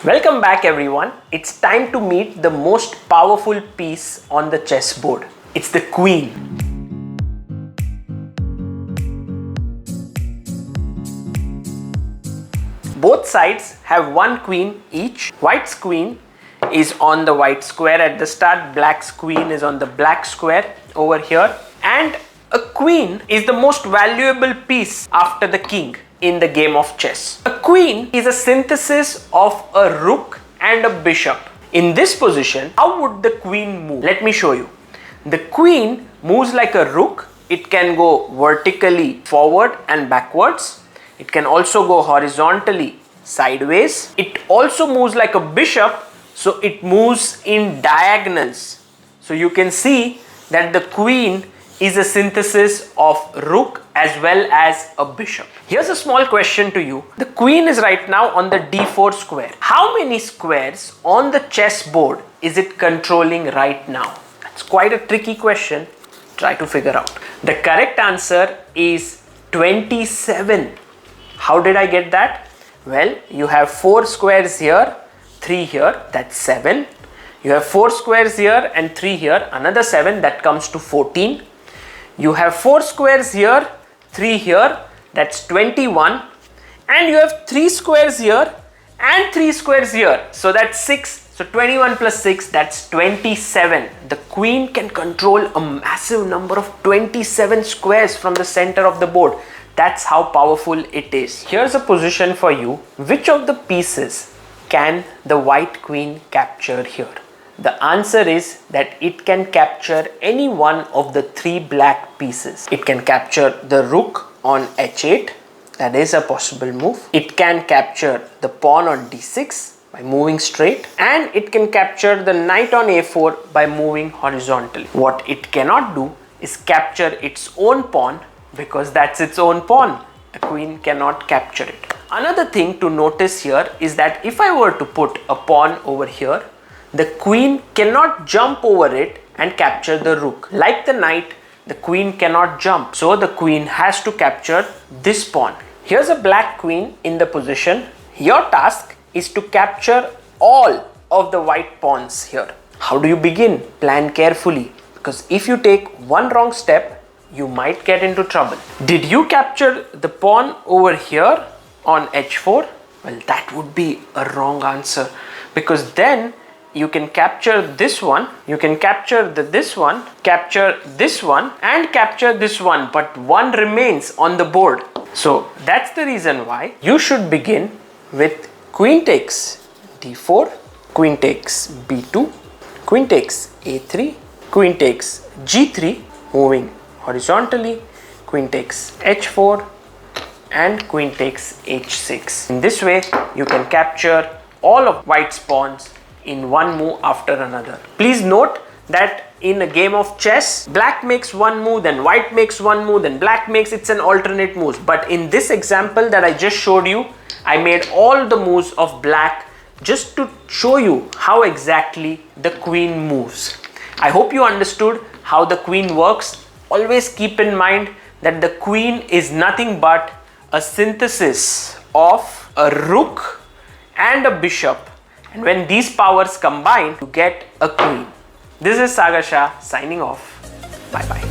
Welcome back everyone. It's time to meet the most powerful piece on the chessboard. It's the queen. Both sides have one queen each. White's queen is on the white square at the start. Black's queen is on the black square over here. And a queen is the most valuable piece after the king in the game of chess. A queen is a synthesis of a rook and a bishop. In this position, how would the queen move? Let me show you. The queen moves like a rook. It can go vertically forward and backwards. It can also go horizontally sideways. It also moves like a bishop, so it moves in diagonals. So you can see that the queen is a synthesis of rook as well as a bishop. Here's a small question to you. The queen is right now on the d4 square. How many squares on the chessboard is it controlling right now? That's quite a tricky question. Try to figure out. The correct answer is 27. How did I get that? Well, you have 4 squares here, 3 here, that's 7. You have 4 squares here and 3 here, another 7, that comes to 14. You have 4 squares here, 3 here, that's 21. And you have 3 squares here and 3 squares here, so that's 6. So 21 plus 6, that's 27. The queen can control a massive number of 27 squares from the center of the board. That's how powerful it is. Here's a position for you. Which of the pieces can the white queen capture here? The answer is that it can capture any one of the 3 black pieces. It can capture the rook on h8. That is a possible move. It can capture the pawn on d6 by moving straight. And it can capture the knight on a4 by moving horizontally. What it cannot do is capture its own pawn, because that's its own pawn. A queen cannot capture it. Another thing to notice here is that if I were to put a pawn over here, the queen cannot jump over it and capture the rook. Like the knight, the queen cannot jump. So the queen has to capture this pawn. Here's a black queen in the position. Your task is to capture all of the white pawns here. How do you begin? Plan carefully, because if you take one wrong step, you might get into trouble. Did you capture the pawn over here on h4? Well, that would be a wrong answer, because then you can capture this one, you can capture this one, capture this one, and capture this one, but one remains on the board. So that's the reason why you should begin with queen takes d4, queen takes b2, queen takes a3, queen takes g3, moving horizontally, queen takes h4, and queen takes h6. In this way, you can capture all of white's pawns in one move after another. Please note that in a game of chess, black makes one move, then white makes one move, then black makes it's an alternate moves. But in this example that I just showed you, I made all the moves of black just to show you how exactly the queen moves. I hope you understood how the queen works. Always keep in mind that the queen is nothing but a synthesis of a rook and a bishop. And when these powers combine, you get a queen. This is Sagar Shah signing off. Bye bye.